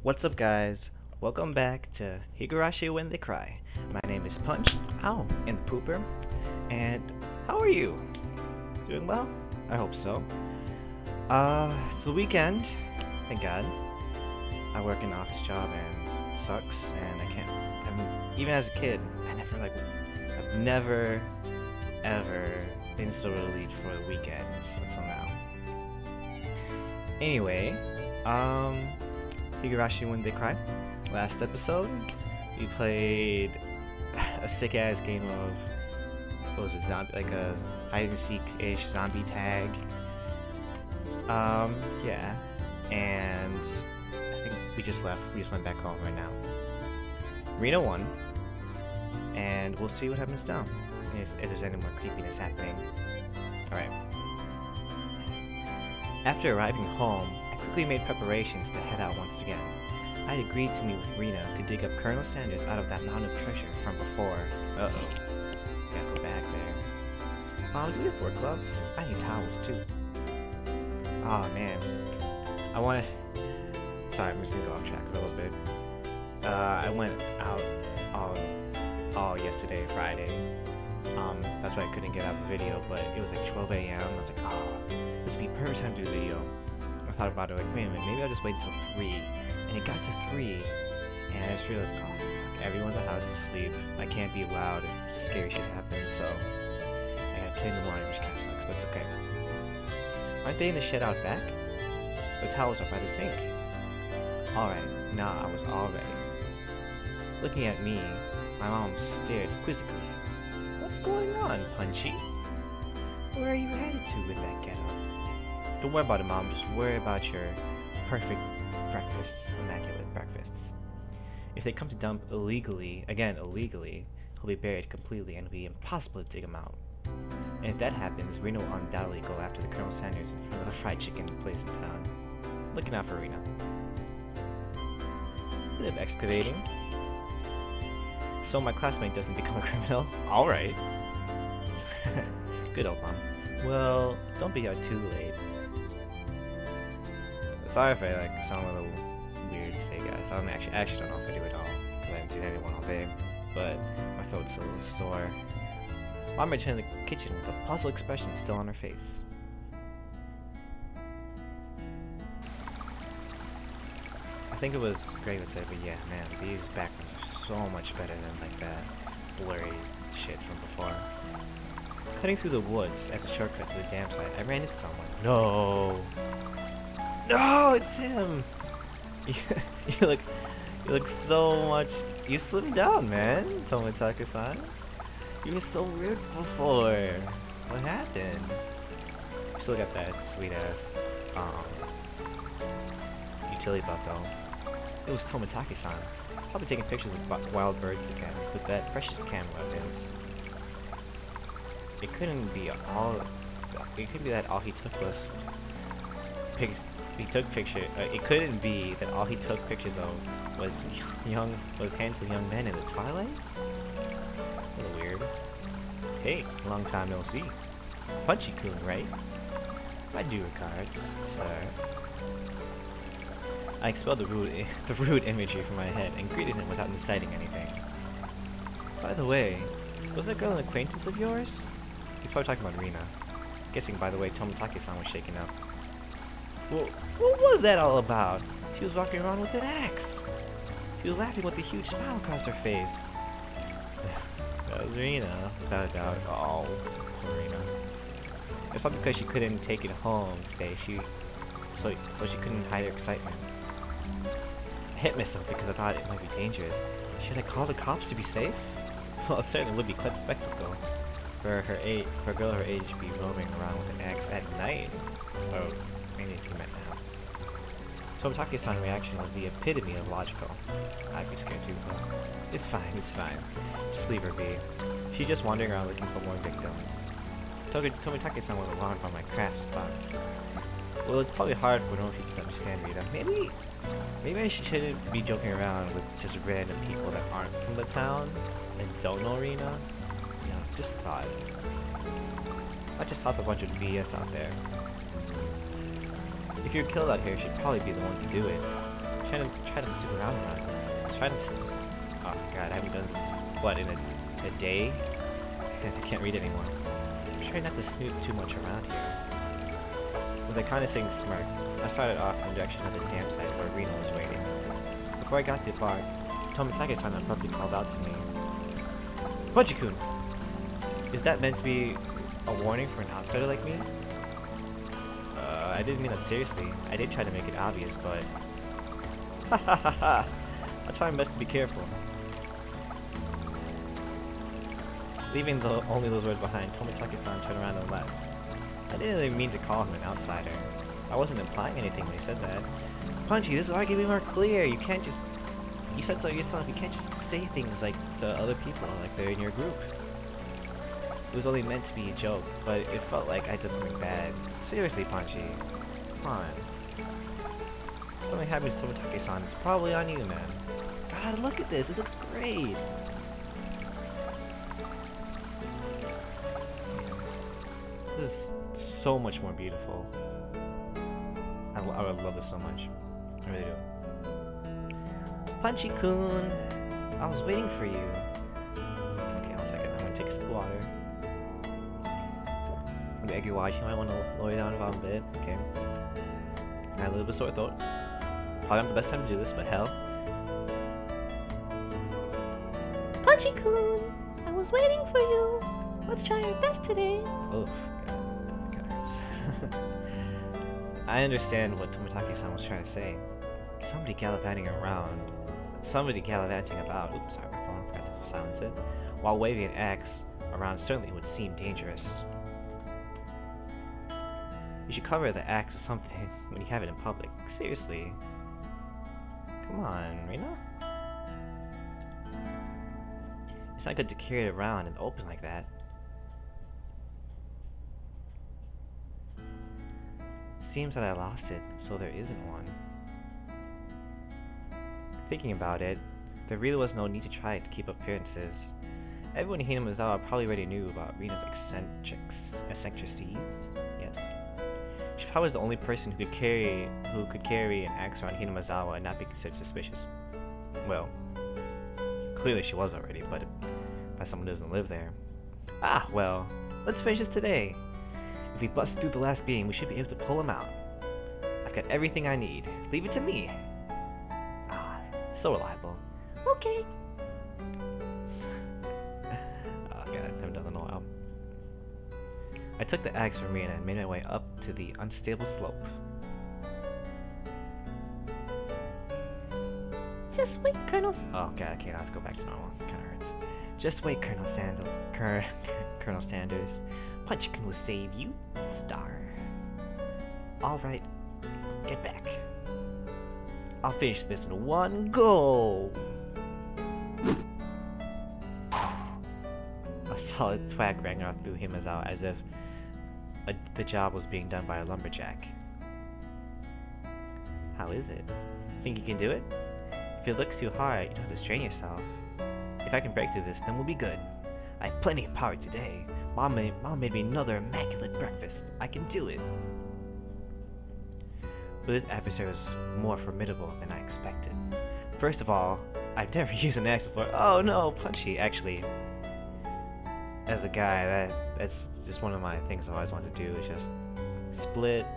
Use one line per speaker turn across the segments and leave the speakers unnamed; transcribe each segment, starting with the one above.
What's up, guys? Welcome back to Higurashi When They Cry. My name is Punch, in the Pooper, and how are you? Doing well? I hope so. It's the weekend, thank God. I work in an office job and it sucks, and even as a kid, I've never, ever been so relieved for the weekends until now. Anyway, Higurashi When They Cry. Last episode, we played a sick-ass game of, what was it, like a hide-and-seek-ish zombie tag. Yeah, and I think we just left. We just went back home right now. Rena won, and we'll see what happens now, if there's any more creepiness happening. Alright. After arriving home, I quickly made preparations to head out once again. I had agreed to meet with Rena to dig up Colonel Sanders out of that mountain of treasure from before. Uh-oh. Gotta go back there. Mom, do we have work gloves? I need towels, too. Oh man. Sorry, I'm just gonna go off track a little bit. I went out all yesterday, Friday. That's why I couldn't get out the video, but it was like 12 a.m. I was like, oh, this would be perfect time to do the video. I thought about it, like, wait a minute, maybe I'll just wait until 3. And it got to 3, and I just realized, oh, fuck, everyone in the house is asleep. I can't be loud if scary shit happens, so I gotta play in the morning, which kinda sucks, but it's okay. Aren't they in the shed out back? The towels are by the sink. Alright, now I was all ready. Looking at me, my mom stared quizzically. What's going on, Punchy? Where are you headed to with that getup? Don't worry about it, Mom. Just worry about your perfect breakfasts, immaculate breakfasts. If they come to dump illegally, he'll be buried completely and it'll be impossible to dig him out. And if that happens, Rena will undoubtedly go after the Colonel Sanders in front of the fried chicken place in town. Looking out for Rena. Bit of excavating. So my classmate doesn't become a criminal? Alright. Good old Mom. Well, don't be out too late. Sorry if I sound a little weird today, guys. I actually don't know if I do at all, because I haven't seen anyone all day, but my throat's a little sore. Mom returned to the kitchen with a puzzled expression still on her face. I think it was Greg that said, but yeah, man, these backgrounds are so much better than like that blurry shit from before. Cutting through the woods as a shortcut to the dam site, I ran into someone. No! No, it's him! You look so much... You slimmed down, man, Tomitaka-san. You were so weird before. What happened? You still got that sweet-ass, utility buff, though. It was Tomitaki-san. Probably taking pictures of wild birds again, with that precious camera of his. It couldn't be that all he took was... it couldn't be that all he took pictures of was handsome young men in the twilight? A little weird. Hey, long time no see. Punchy-kun, right? My due regards, sir. I expelled the rude imagery from my head and greeted him without inciting anything. By the way, was that girl an acquaintance of yours? He's probably talking about Rena. Guessing, by the way, Tomitaki-san was shaken up. Well, what was that all about? She was walking around with an axe. She was laughing with a huge smile across her face. That was Rena, without a doubt. Oh, poor Rena. It's probably because she couldn't take it home today. So she couldn't hide her excitement. I hit myself because I thought it might be dangerous. Should I call the cops to be safe? Well, it certainly would be quite a spectacle for a girl her age to be roaming around with an axe at night. Oh. Maybe he meant now. Tomitaki-san's reaction was the epitome of logical. I'd be scared too, though. It's fine. Just leave her be. She's just wandering around looking for more victims. Tomitaki-san was alarmed by my crass response. Well, it's probably hard for normal people to understand Rita. Maybe I shouldn't be joking around with just random people that aren't from the town and don't know Rena. You know, just thought. I just toss a bunch of BS out there. If you're killed out here, she'd probably be the one to do it. Try to stick around a lot. Try to. Oh god, I haven't done this. What, in a day? I can't read anymore. Try not to snoop too much around here. With a condescending smirk, I started off in the direction of the campsite where Rena was waiting. Before I got too far, Tomitake-san abruptly called out to me. Punchy-kun! Is that meant to be a warning for an outsider like me? I didn't mean that seriously. I did try to make it obvious, but... Ha ha ha ha! I'll try my best to be careful. Leaving only those words behind, Tomitake-san turned around and left. I didn't really mean to call him an outsider. I wasn't implying anything when he said that. Punchy, this is why I can be more clear. You can't just... You said so yourself, you can't just say things like to other people, like they're in your group. It was only meant to be a joke, but it felt like I did something bad. Seriously, Punchy. Come on. If something happens to Tomitake-san, it's probably on you, man. God, look at this. This looks great. This is so much more beautiful. I would love this so much. I really do. Punchy-kun! I was waiting for you. Okay, 1 second. I'm gonna take a sip of water. Maybe you're watching, you might want to lower down about a bit. Okay. I had a little bit of sore throat. Probably not the best time to do this, but hell.
Punchy-kun! I was waiting for you. Let's try our best today.
Oof. That kinda hurts. I understand what Tomitake-san was trying to say. Somebody gallivanting about, oops, sorry, my phone, forgot to silence it, while waving an axe around certainly would seem dangerous. You should cover the axe or something when you have it in public. Seriously. Come on, Rena? It's not good to carry it around in the open like that. Seems that I lost it, so there isn't one. Thinking about it, there really was no need to try to keep appearances. Everyone in Hinamizawa probably already knew about Rena's eccentricities. Yes. She probably was the only person who could carry an axe around Hinamizawa and not be considered suspicious. Well, clearly she was already, but by someone who doesn't live there. Ah, well, let's finish this today. If we bust through the last beam, we should be able to pull him out. I've got everything I need. Leave it to me. Ah, so reliable.
Okay.
Oh god, I haven't done that in a while. I took the axe from Rena and made my way up to the unstable slope.
Just wait, Colonel.
Oh god, I can't have to go back to normal. Kinda hurts. Just wait, Colonel Sanders. Punchy-kun will save you, star. Alright, get back. I'll finish this in one go! A solid thwack rang out through Hinamizawa as if the job was being done by a lumberjack. How is it? Think you can do it? If it looks too hard, you don't have to strain yourself. If I can break through this, then we'll be good. I have plenty of power today. Mom made me another immaculate breakfast. I can do it. But this adversary was more formidable than I expected. First of all, I've never used an axe before. Oh no, Punchy. Actually, as a guy, that's just one of my things I always wanted to do, is just split,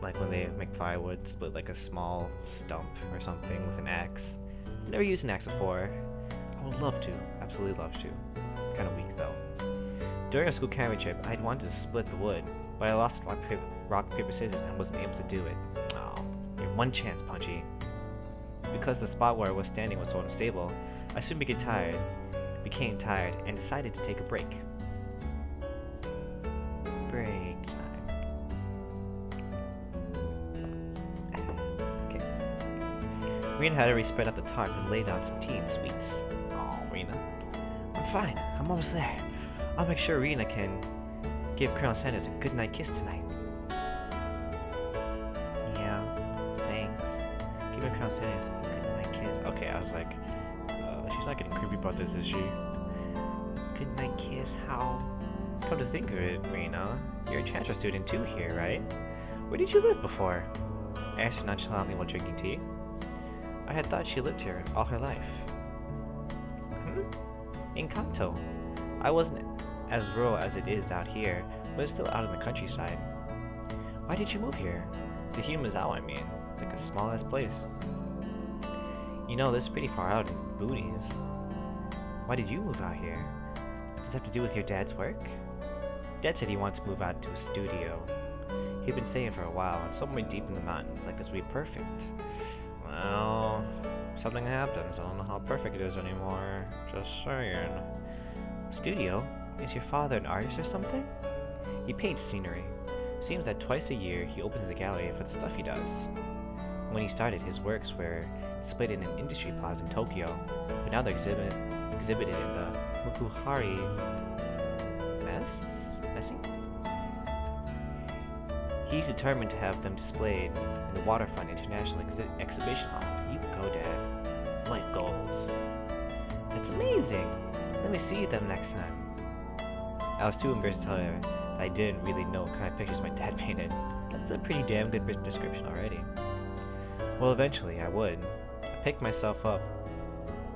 like when they make firewood, split like a small stump or something with an axe. Never used an axe before. I would love to. Absolutely love to. Kind of weak though. During a school camping trip, I'd wanted to split the wood, but I lost rock, paper, scissors and wasn't able to do it. Oh, you had one chance, Punchy. Because the spot where I was standing was so unstable, I soon became tired, and decided to take a break. Break time. Okay. Rena had already spread out the tarp and laid down some tea and sweets. Oh, Rena. I'm fine. I'm almost there. I'll make sure Rena can give Colonel Sanders a goodnight kiss tonight. Yeah, thanks. Give Colonel Sanders a goodnight kiss. Okay, I was like, she's not getting creepy about this, is she? Goodnight kiss, how? Come to think of it, Rena, you're a transfer student too here, right? Where did you live before? I asked her nonchalantly while drinking tea. I had thought she lived here all her life. Hmm? In Kanto. I wasn't as rural as it is out here, but it's still out in the countryside. Why did you move here? To Himazawa, I mean. It's like a small-ass place. You know, this is pretty far out in the boonies. Why did you move out here? Does it have to do with your dad's work? Dad said he wants to move out to a studio. He'd been saying for a while, and somewhere deep in the mountains, like this would be perfect. Well, something happens. I don't know how perfect it is anymore. Just saying. Studio? Is your father an artist or something? He paints scenery. Seems that twice a year he opens the gallery for the stuff he does. When he started, his works were displayed in an industry plaza in Tokyo, but now they're exhibited in the Mukuhari Messing? He's determined to have them displayed in the Waterfront International Exhibition Hall. You go, Dad. Life goals. That's amazing. Let me see them next time. I was too embarrassed to tell her that I didn't really know what kind of pictures my dad painted. That's a pretty damn good description already. Well, eventually I would. I picked myself up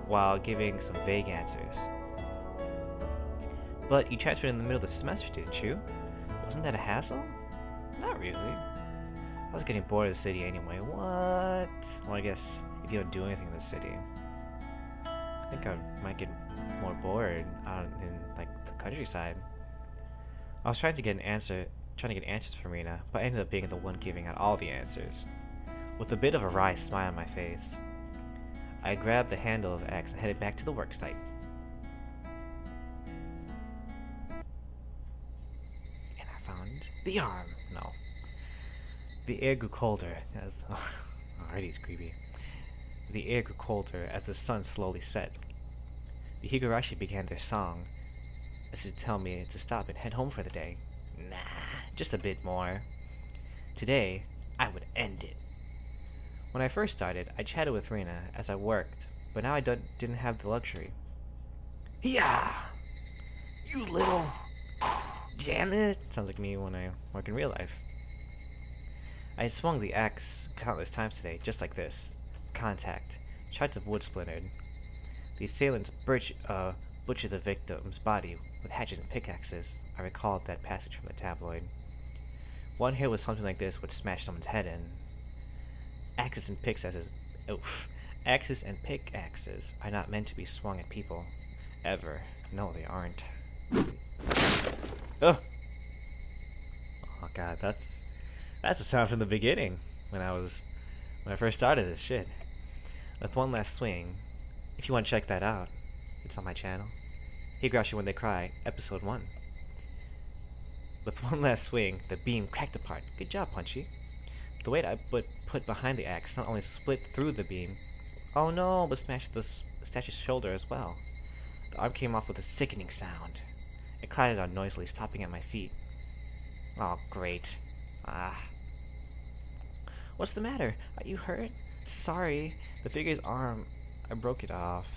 while giving some vague answers. But you transferred in the middle of the semester, didn't you? Wasn't that a hassle? Not really. I was getting bored of the city anyway. What? Well, I guess if you don't do anything in the city, I think I might get more bored out in like the countryside. I was trying to get answers from Rina, but I ended up being the one giving out all the answers. With a bit of a wry smile on my face, I grabbed the handle of the axe and headed back to the worksite. And I found the arm. No. The air grew colder as... already it's creepy. The air grew colder as the sun slowly set. The Higurashi began their song, as if to tell me to stop and head home for the day. Nah, just a bit more. Today, I would end it. When I first started, I chatted with Rina as I worked, but now I didn't have the luxury. Yeah, you little... Damn it! Sounds like me when I work in real life. I had swung the axe countless times today, just like this. Contact. Shards of wood splintered. The assailants butchered the victim's body with hatchets and pickaxes. I recalled that passage from the tabloid. One hit with something like this would smash someone's head in. Axes and pickaxes are not meant to be swung at people. Ever. No, they aren't. Oh! Oh god, that's the sound from the beginning when I first started this shit. With one last swing, if you want to check that out, it's on my channel. Higurashi When They Cry, episode 1. With one last swing, the beam cracked apart. Good job, Punchy. The weight I put behind the axe not only split through the beam, oh no, but smashed the statue's shoulder as well. The arm came off with a sickening sound. It clattered on noisily, stopping at my feet. Oh, great. Ah. What's the matter? Are you hurt? Sorry. The figure's arm, I broke it off.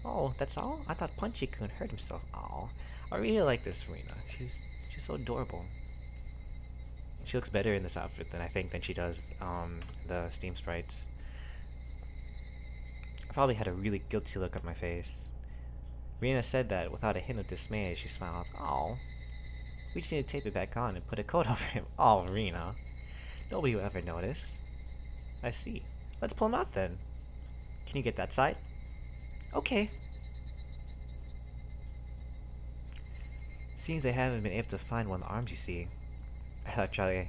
Oh, that's all? I thought Punchy couldn't hurt himself. Oh, I really like this Rina. She's so adorable. She looks better in this outfit than she does the Steam sprites. I probably had a really guilty look on my face. Rina said that without a hint of dismay as she smiled. Oh, we just need to tape it back on and put a coat over him. Oh, Rina. Nobody will ever notice. I see. Let's pull him out then. Can you get that side? Okay. Seems they haven't been able to find one of the arms, you see. I thought at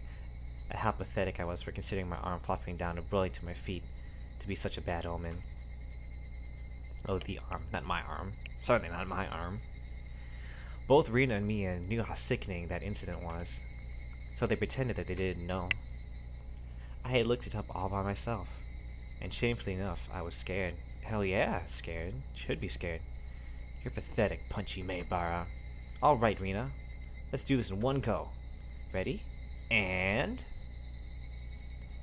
how pathetic I was for considering my arm flopping down and rolling to my feet to be such a bad omen. Oh, the arm, not my arm. Certainly not my arm. Both Rina and Mia knew how sickening that incident was, so they pretended that they didn't know. I had looked it up all by myself, and shamefully enough, I was scared. Hell yeah, scared. Should be scared. You're pathetic, Punchy Maybara. Alright, Rina. Let's do this in one go. Ready? And...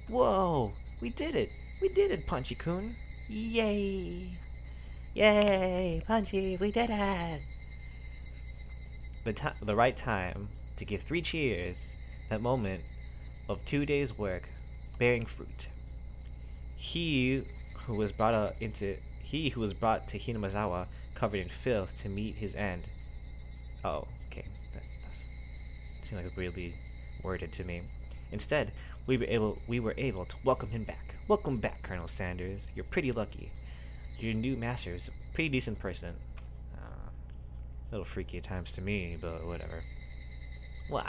Whoa! We did it! We did it, Punchy-kun! Yay! Yay! Punchy, we did it! The right time to give 3 cheers. That moment of 2 days' work bearing fruit. He who was brought to Hinamazawa covered in filth to meet his end. Oh, okay. That seemed like really worded to me. Instead, we were able to welcome him back. Welcome back, Colonel Sanders. You're pretty lucky. Your new master is a pretty decent person. A little freaky at times to me, but whatever. Wow,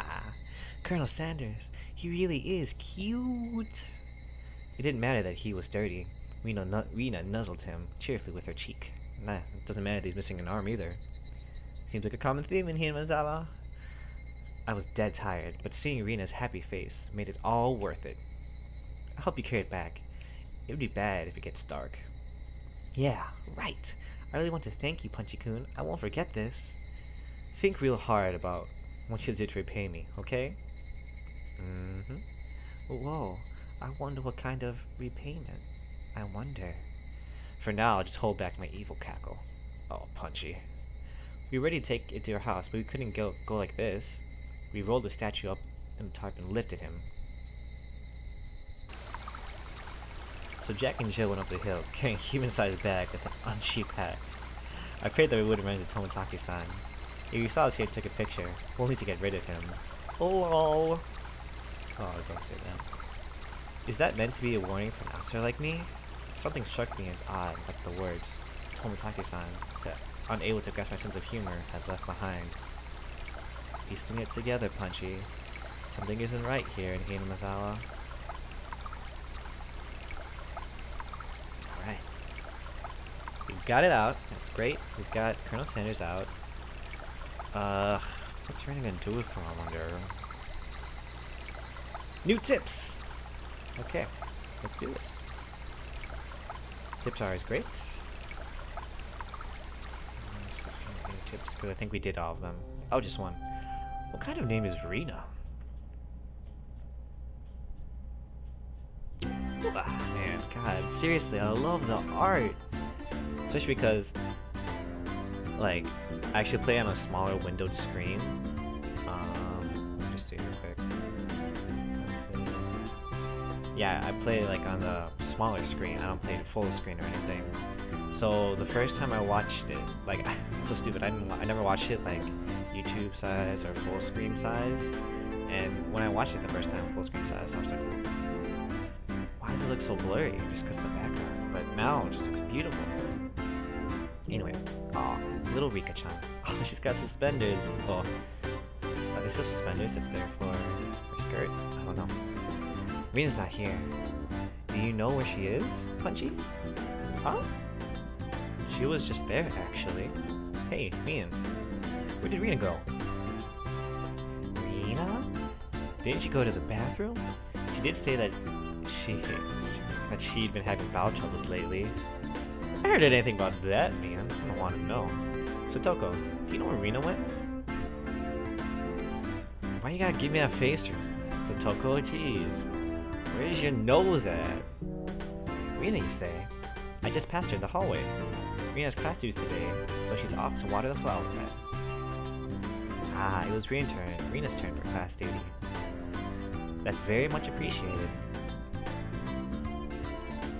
Colonel Sanders, he really is cute. It didn't matter that he was dirty. Rena nuzzled him cheerfully with her cheek. Nah, it doesn't matter that he's missing an arm either. Seems like a common theme in Hinamazawa. I was dead tired, but seeing Rena's happy face made it all worth it. I'll help you carry it back. It would be bad if it gets dark. Yeah, right. I really want to thank you, Punchy-kun. I won't forget this. Think real hard about what you did to repay me, okay? Whoa, I wonder what kind of repayment. I wonder. For now, I'll just hold back my evil cackle. Oh, Punchy. We were ready to take it to your house, but we couldn't go like this. We rolled the statue up in the tarp and lifted him. So Jack and Jill went up the hill, carrying a human-sized bag with an unsheathed axe. I prayed that we wouldn't run into Tomotaki-san. If you saw us here and took a picture, we'll need to get rid of him. Oh, don't say that. Is that meant to be a warning for an outsider like me? Something struck me as odd, like the words Tomotaki-san said, unable to grasp my sense of humor, had left behind. Piecing it together, Punchy. Something isn't right here in Hinamazawa. Alright. We've got it out. That's great. We've got Colonel Sanders out. What's Rena gonna do with him, I wonder? New tips! Okay, let's do this. Tips are always great. New tips, because I think we did all of them. Oh, just one. What kind of name is Rena? Ah, man, God, seriously, I love the art! Especially because, like, I actually play on a smaller windowed screen. Let me just see real quick. Yeah, I play like on the smaller screen. I don't play it full screen or anything. So the first time I watched it, like, so stupid. I never watched it like YouTube size or full screen size. And when I watched it the first time full screen size, I was like, why does it look so blurry? Just because of the background. But now it just looks beautiful. Anyway, aw, little Rika-chan. Oh, she's got suspenders. Oh, are they still suspenders if they're for her skirt? I don't know. Rena's not here. Do you know where she is, Punchy? Huh? She was just there, actually. Hey, Rian. Where did Rena go? Rena? Didn't she go to the bathroom? She did say that she'd been having bowel troubles lately. I heard anything about that, man. I don't want to know. Satoko, do you know where Rena went? Why you gotta give me that face, Satoko? Jeez. Where's your nose at? Rena, you say? I just passed her in the hallway. Rena's class due today, so she's off to water the flower bed. Ah, it was Rena's turn for class duty. That's very much appreciated.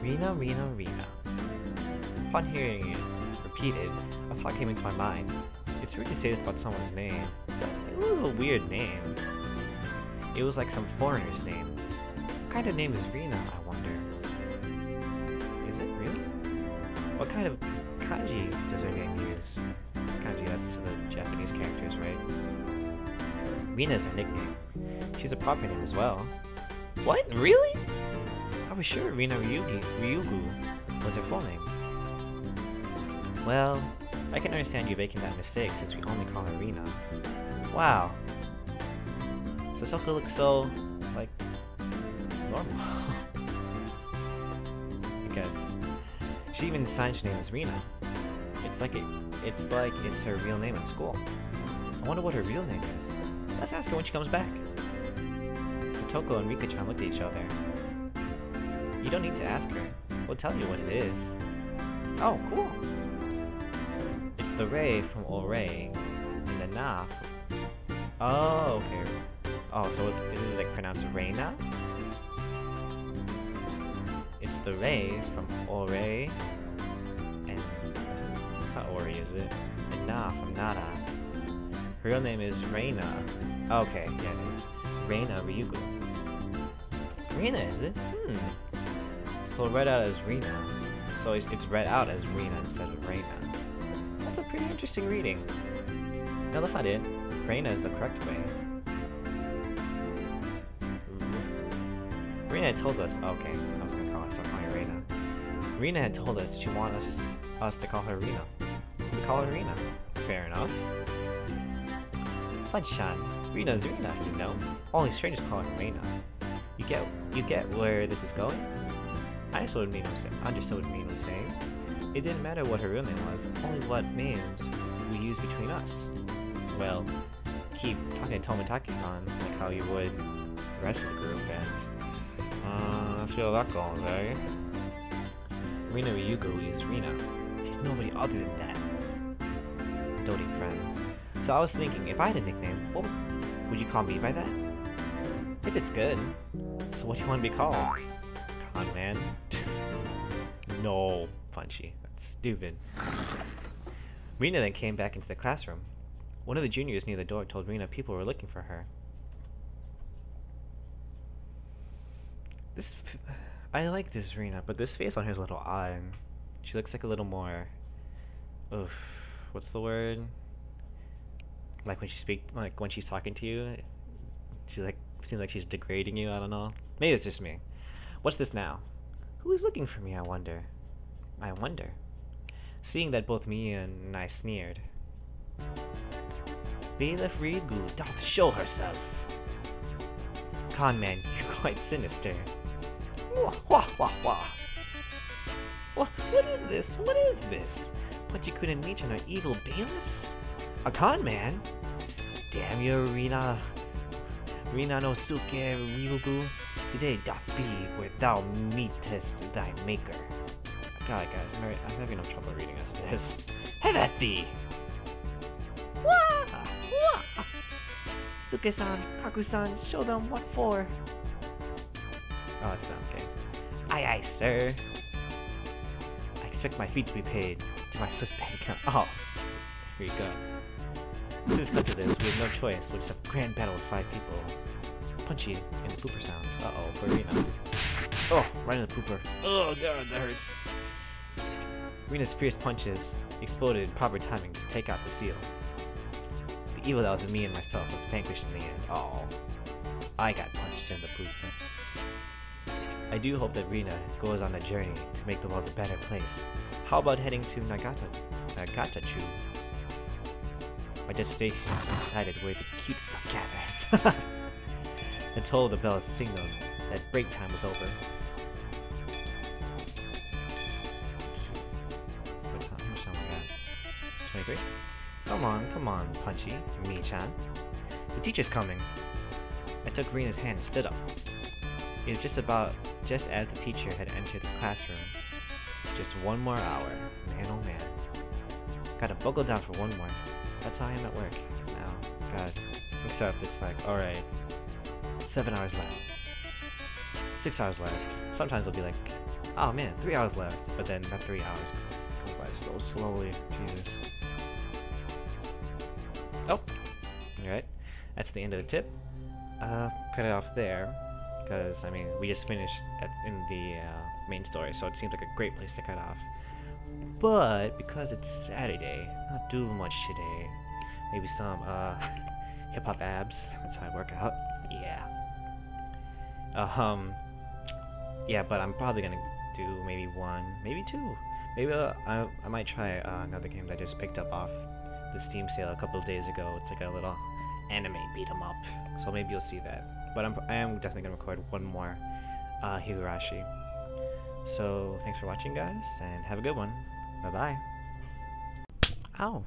Rena, Rena, Rena. Upon hearing it repeated, a thought came into my mind. It's rude to say this about someone's name, but it was a weird name. It was like some foreigner's name. What kind of name is Rena, I wonder? Is it really? What kind of kanji does her name use? Kanji, that's the Japanese characters, right? Rena's her nickname. She's a proper name as well. What? Really? I was sure Rena Ryugu was her full name. Well, I can understand you making that mistake since we only call her Rena. Wow. So Satoko looks so, like, normal. I guess. She even signs her name as Rena. It's like it's her real name in school. I wonder what her real name is. Let's ask her when she comes back. Satoko and Rika-chan looked at each other. You don't need to ask her. We'll tell you what it is. Oh, cool. It's the Rei from Ore, and the Na. Oh, okay. Oh, so isn't it like pronounced Reina? It's the Ray from Ore, and it's not Ori, is it? And Na from Nara. Her real name is Reina. Okay, yeah, it is. Reina Ryugu. Reina, is it? So read out as Rena. So it's read out as Rena instead of Reina. That's a pretty interesting reading. No, that's not it. Reina is the correct way. Rena had told us. Okay, I was gonna start calling her Reina. Rena had told us she wanted us to call her Rena, so we call her Rena. Fair enough. Fudge-chan, Rena's Rena, you know. Only strangers call her Reina. You get where this is going? I understood what Mina was saying. It didn't matter what her real name was, only what names we used between us. Well, keep talking to Tomotaki-san like how you would the rest of the group, and I feel that going, eh? Rina Ryugu is Rina. She's nobody other than that. Doting friends. So I was thinking, if I had a nickname, what would you call me by that? If it's good. So what do you want to be called? Con man. No, Punchy. That's stupid. Rina then came back into the classroom. One of the juniors near the door told Rina people were looking for her. I like this Rina, but this face on her is a little odd. She looks like a little more... Oof. What's the word? Like when she's talking to you, she seems like she's degrading you, I don't know. Maybe it's just me. What's this now? Who is looking for me, I wonder? Seeing that both me and I sneered. Bailiff Ryugu doth show herself. Con man, you're quite sinister. Wah wah wah wah. What is this? What is this? But you couldn't mention our evil bailiffs? A con man? Damn you, Rina no Suke Ryugu. Today doth be where thou meetest thy maker. God, guys, I'm having no trouble reading as it is. Have at thee!
Wah! Wah! Suke-san, Kaku-san, show them what for.
Oh, it's not okay. Aye, aye, sir. I expect my fee to be paid to my Swiss bank account. Oh, here you go. Since come to this, we have no choice but accept a grand battle with 5 people. Punchy in the pooper sounds. Uh-oh, for Rina. Oh, right in the pooper. Oh god, that hurts. Rina's fierce punches exploded in proper timing to take out the seal. The evil that was in me and myself was vanquished in the end. Oh, I got punched in the pooper. I do hope that Rina goes on a journey to make the world a better place. How about heading to Nagatachu? My destination is decided where the cute stuff gathers. Until the bell signaled that break time was over. How much time we got? 23? Come on, Punchy, Mi-chan. The teacher's coming. I took Rina's hand and stood up. It was just as the teacher had entered the classroom. Just one more hour. Man, oh man. Gotta buckle down for one more. That's how I am at work now. God. Except it's like, alright. 7 hours left. 6 hours left. Sometimes it'll be like, oh man, 3 hours left. But then that 3 hours goes by so slowly. Jesus. Oh! Alright. That's the end of the tip. Cut it off there. Because, I mean, we just finished in the main story, so it seems like a great place to cut off. But, because it's Saturday, not doing much today. Maybe some, hip-hop abs. That's how I work out. Yeah. Yeah, but I'm probably gonna do maybe 1, maybe 2. Maybe I might try another game that I just picked up off the Steam sale a couple of days ago. It's like a little anime beat 'em up. So maybe you'll see that. But I am definitely gonna record one more Higurashi. So thanks for watching, guys, and have a good one. Bye bye. Ow.